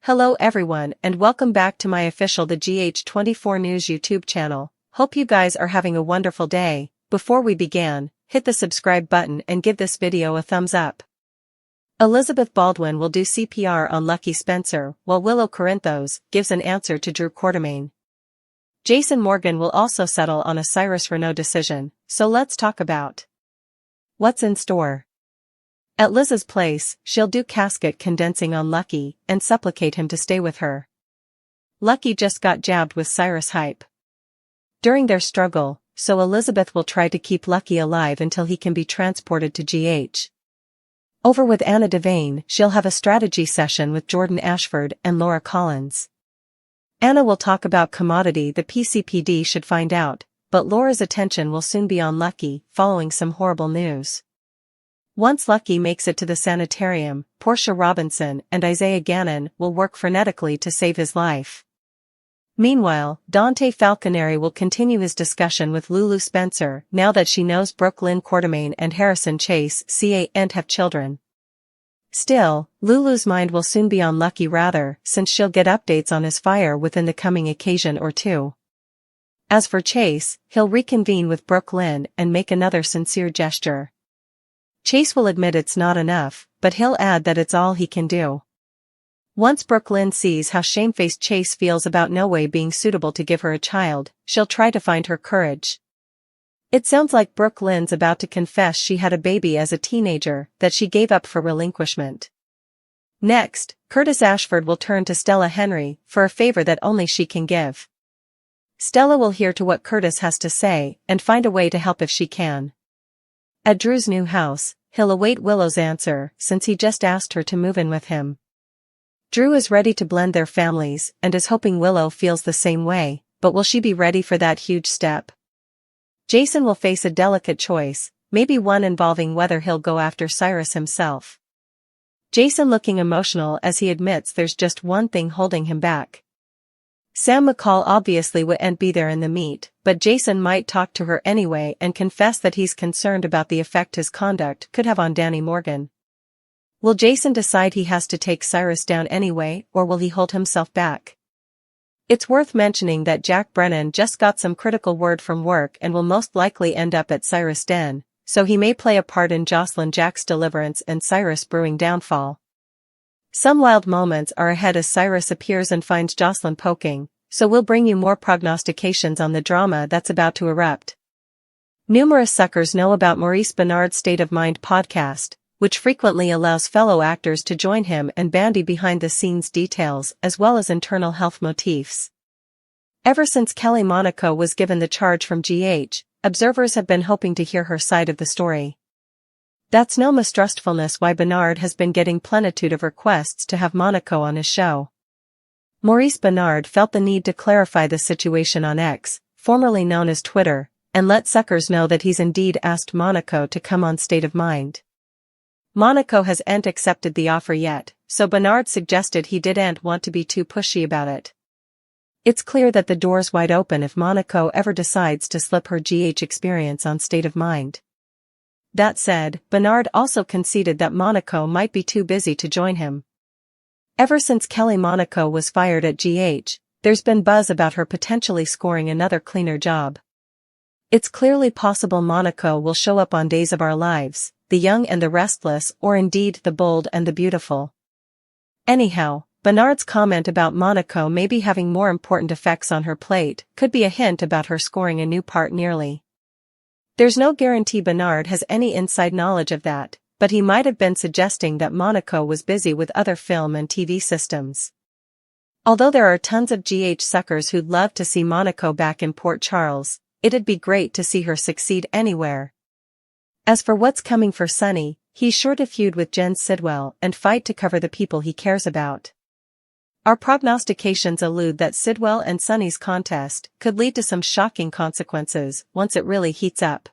Hello everyone and welcome back to my official The GH24 News YouTube channel. Hope you guys are having a wonderful day. Before we begin, hit the subscribe button and give this video a thumbs up. Elizabeth Baldwin will do CPR on Lucky Spencer, while Willow Corinthos gives an answer to Drew Quartermaine. Jason Morgan will also settle on a Cyrus Renaud decision, so let's talk about what's in store. At Liz's place, she'll do casket condensing on Lucky and supplicate him to stay with her. Lucky just got jabbed with Cyrus hype during their struggle, so Elizabeth will try to keep Lucky alive until he can be transported to GH. Over with Anna Devane, she'll have a strategy session with Jordan Ashford and Laura Collins. Anna will talk about commodity the PCPD should find out, but Laura's attention will soon be on Lucky, following some horrible news. Once Lucky makes it to the sanitarium, Portia Robinson and Isaiah Gannon will work frenetically to save his life. Meanwhile, Dante Falconeri will continue his discussion with Lulu Spencer now that she knows Brooke Lynn Quartermaine and Harrison Chase CA and have children. Still, Lulu's mind will soon be on Lucky rather, since she'll get updates on his fire within the coming occasion or two. As for Chase, he'll reconvene with Brooke Lynn and make another sincere gesture. Chase will admit it's not enough, but he'll add that it's all he can do. Once Brooke Lynn sees how shamefaced Chase feels about No Way being suitable to give her a child, she'll try to find her courage. It sounds like Brooke Lynn's about to confess she had a baby as a teenager that she gave up for relinquishment. Next, Curtis Ashford will turn to Stella Henry for a favor that only she can give. Stella will hear to what Curtis has to say and find a way to help if she can. At Drew's new house, he'll await Willow's answer since he just asked her to move in with him. Drew is ready to blend their families and is hoping Willow feels the same way, but will she be ready for that huge step? Jason will face a delicate choice, maybe one involving whether he'll go after Cyrus himself. Jason looking emotional as he admits there's just one thing holding him back. Sam McCall obviously wouldn't be there in the meet, but Jason might talk to her anyway and confess that he's concerned about the effect his conduct could have on Danny Morgan. Will Jason decide he has to take Cyrus down anyway, or will he hold himself back? It's worth mentioning that Jack Brennan just got some critical word from work and will most likely end up at Cyrus' den, so he may play a part in Jocelyn Jack's deliverance and Cyrus brewing downfall. Some wild moments are ahead as Cyrus appears and finds Jocelyn poking, so we'll bring you more prognostications on the drama that's about to erupt. Numerous suckers know about Maurice Benard's State of Mind podcast, which frequently allows fellow actors to join him and bandy behind-the-scenes details as well as internal health motifs. Ever since Kelly Monaco was given the charge from GH, observers have been hoping to hear her side of the story. That's no mistrustfulness why Benard has been getting plenitude of requests to have Monaco on his show. Maurice Benard felt the need to clarify the situation on X, formerly known as Twitter, and let suckers know that he's indeed asked Monaco to come on State of Mind. Monaco hasn't accepted the offer yet, so Benard suggested he didn't want to be too pushy about it. It's clear that the door's wide open if Monaco ever decides to slip her GH experience on State of Mind. That said, Benard also conceded that Monaco might be too busy to join him. Ever since Kelly Monaco was fired at GH, there's been buzz about her potentially scoring another cleaner job. It's clearly possible Monaco will show up on Days of Our Lives, The Young and the Restless, or indeed The Bold and the Beautiful. Anyhow, Benard's comment about Monaco maybe having more important effects on her plate could be a hint about her scoring a new part nearly. There's no guarantee Benard has any inside knowledge of that, but he might have been suggesting that Monaco was busy with other film and TV systems. Although there are tons of GH suckers who'd love to see Monaco back in Port Charles, it'd be great to see her succeed anywhere. As for what's coming for Sonny, he's sure to feud with Jen Sidwell and fight to cover the people he cares about. Our prognostications allude that Sidwell and Sonny's contest could lead to some shocking consequences once it really heats up.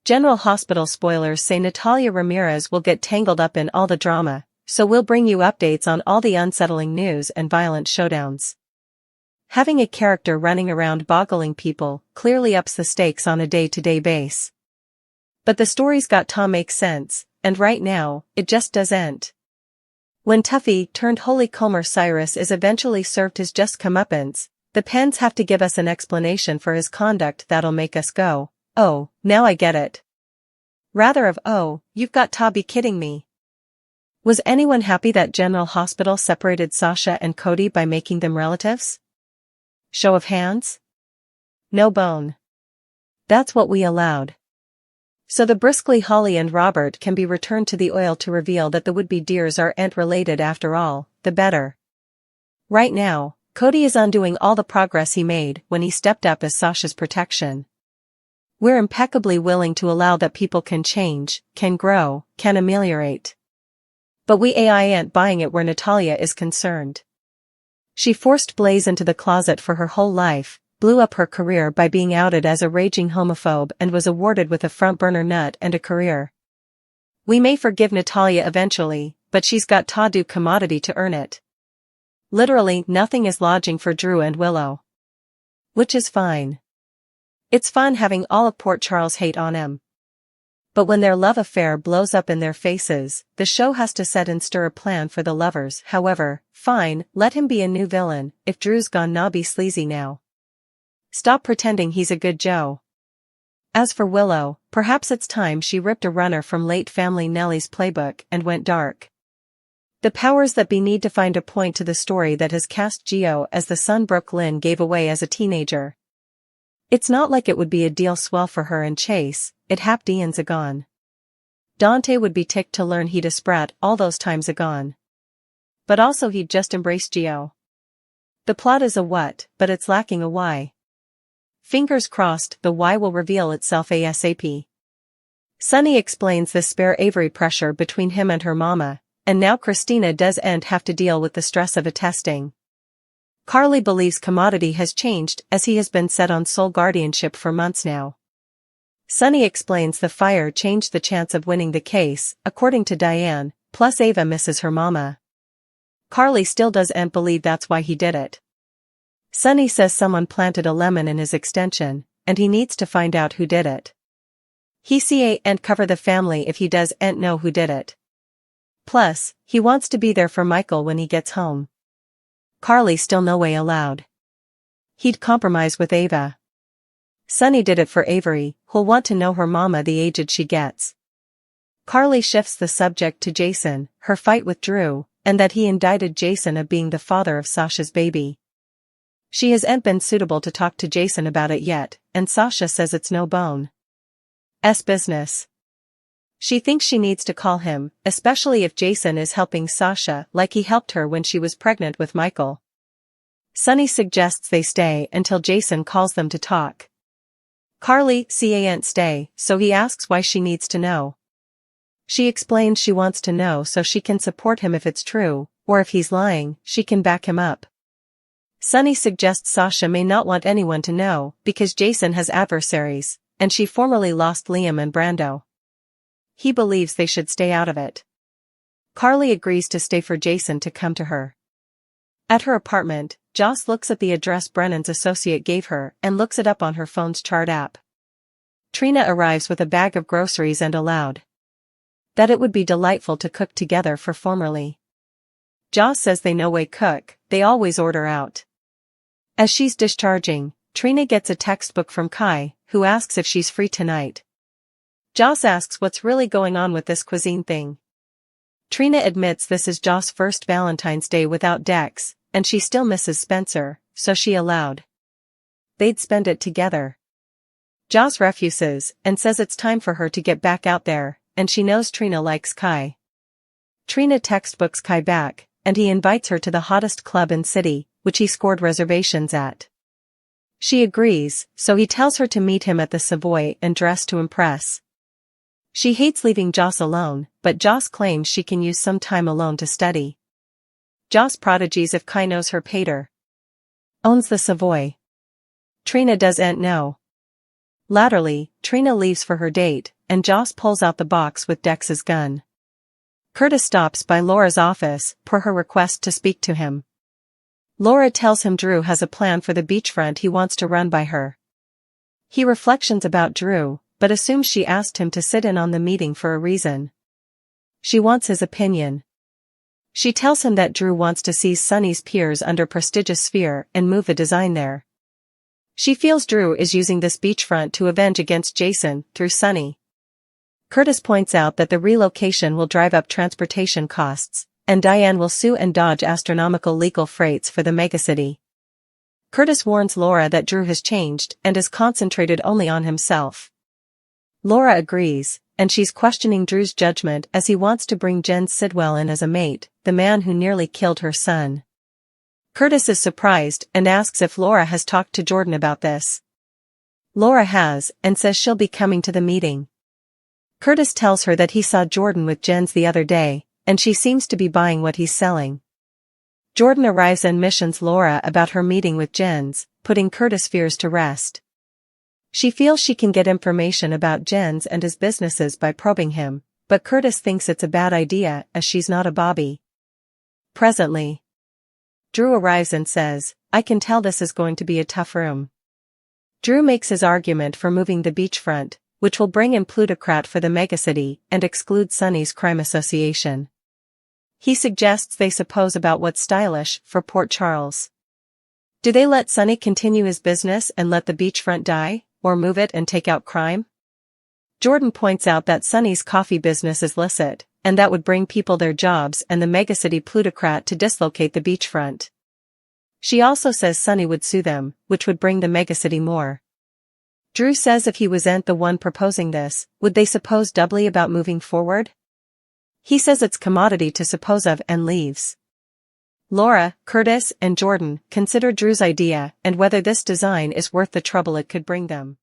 General Hospital spoilers say Natalia Ramirez will get tangled up in all the drama, so we'll bring you updates on all the unsettling news and violent showdowns. Having a character running around boggling people clearly ups the stakes on a day-to-day basis. But the story's got to make sense, and right now, it just doesn't. When Tuffy turned Holy Comer Cyrus is eventually served his just comeuppance, the Pens have to give us an explanation for his conduct that'll make us go, "Oh, now I get it." Rather of "Oh, you've got to be kidding me." Was anyone happy that General Hospital separated Sasha and Cody by making them relatives? Show of hands? No bone. That's what we allowed. So the briskly Holly and Robert can be returned to the oil to reveal that the would-be dears are related after all, the better. Right now, Cody is undoing all the progress he made when he stepped up as Sasha's protection. We're impeccably willing to allow that people can change, can grow, can ameliorate. But we ain't buying it where Natalya is concerned. She forced Blaze into the closet for her whole life, blew up her career by being outed as a raging homophobe and was awarded with a front-burner nut and a career. We may forgive Natalya eventually, but she's got to do commodity to earn it. Literally nothing is lodging for Drew and Willow. Which is fine. It's fun having all of Port Charles hate on him. But when their love affair blows up in their faces, the show has to set and stir a plan for the lovers. However, fine, let him be a new villain, if Drew's gone knobby sleazy now. Stop pretending he's a good Joe. As for Willow, perhaps it's time she ripped a runner from late family Nellie's playbook and went dark. The powers that be need to find a point to the story that has cast Gio as the son Brooke Lynn gave away as a teenager. It's not like it would be a deal swell for her and Chase, it happed Ian's agone. Dante would be ticked to learn he'd a sprat all those times agone. But also he'd just embraced Gio. The plot is a what, but it's lacking a why. Fingers crossed the why will reveal itself ASAP. Sunny explains the spare Avery pressure between him and her mama, and now Christina doesn't have to deal with the stress of attesting. Carly believes Commodity has changed as he has been set on sole guardianship for months now. Sunny explains the fire changed the chance of winning the case, according to Diane, plus Ava misses her mama. Carly still doesn't believe that's why he did it. Sunny says someone planted a lemon in his extension, and he needs to find out who did it. He can't cover the family if he doesn't know who did it. Plus, he wants to be there for Michael when he gets home. Carly still no way allowed. He'd compromise with Ava. Sunny did it for Avery, who'll want to know her mama the aged she gets. Carly shifts the subject to Jason, her fight with Drew, and that he indicted Jason of being the father of Sasha's baby. She hasn't been suitable to talk to Jason about it yet, and Sasha says it's no bone's business. She thinks she needs to call him, especially if Jason is helping Sasha like he helped her when she was pregnant with Michael. Sunny suggests they stay until Jason calls them to talk. Carly can't stay, so he asks why she needs to know. She explains she wants to know so she can support him if it's true, or if he's lying, she can back him up. Sunny suggests Sasha may not want anyone to know because Jason has adversaries, and she formerly lost Liam and Brando. He believes they should stay out of it. Carly agrees to stay for Jason to come to her. At her apartment, Joss looks at the address Brennan's associate gave her and looks it up on her phone's chart app. Trina arrives with a bag of groceries and allowed that it would be delightful to cook together for formerly. Joss says they no way cook, they always order out. As she's discharging, Trina gets a textbook from Kai, who asks if she's free tonight. Joss asks what's really going on with this cuisine thing. Trina admits this is Joss' first Valentine's Day without Dex, and she still misses Spencer, so she allowed they'd spend it together. Joss refuses, and says it's time for her to get back out there, and she knows Trina likes Kai. Trina textbooks Kai back, and he invites her to the hottest club in city, which he scored reservations at. She agrees, so he tells her to meet him at the Savoy and dress to impress. She hates leaving Joss alone, but Joss claims she can use some time alone to study. Joss prodigies if Kai knows her pater owns the Savoy. Trina doesn't know. Latterly, Trina leaves for her date, and Joss pulls out the box with Dex's gun. Curtis stops by Laura's office, per her request to speak to him. Laura tells him Drew has a plan for the beachfront he wants to run by her. He reflections about Drew, but assumes she asked him to sit in on the meeting for a reason. She wants his opinion. She tells him that Drew wants to seize Sunny's piers under prestigious sphere and move a design there. She feels Drew is using this beachfront to avenge against Jason through Sunny. Curtis points out that the relocation will drive up transportation costs, and Diane will sue and dodge astronomical legal freights for the megacity. Curtis warns Laura that Drew has changed and is concentrated only on himself. Laura agrees, and she's questioning Drew's judgment as he wants to bring Jen Sidwell in as a mate, the man who nearly killed her son. Curtis is surprised and asks if Laura has talked to Jordan about this. Laura has, and says she'll be coming to the meeting. Curtis tells her that he saw Jordan with Jen's the other day, and she seems to be buying what he's selling. Jordan arrives and missions Laura about her meeting with Jen's, putting Curtis' fears to rest. She feels she can get information about Jen's and his businesses by probing him, but Curtis thinks it's a bad idea as she's not a Bobby. Presently, Drew arrives and says, "I can tell this is going to be a tough room." Drew makes his argument for moving the beachfront, which will bring in plutocrat for the megacity and exclude Sunny's crime association. He suggests they suppose about what's stylish for Port Charles. Do they let Sunny continue his business and let the beachfront die, or move it and take out crime? Jordan points out that Sunny's coffee business is licit, and that would bring people their jobs and the megacity plutocrat to dislocate the beachfront. She also says Sunny would sue them, which would bring the megacity more. Drew says if he wasn't the one proposing this, would they suppose doubly about moving forward? He says it's commodity to suppose of and leaves. Laura, Curtis, and Jordan consider Drew's idea and whether this design is worth the trouble it could bring them.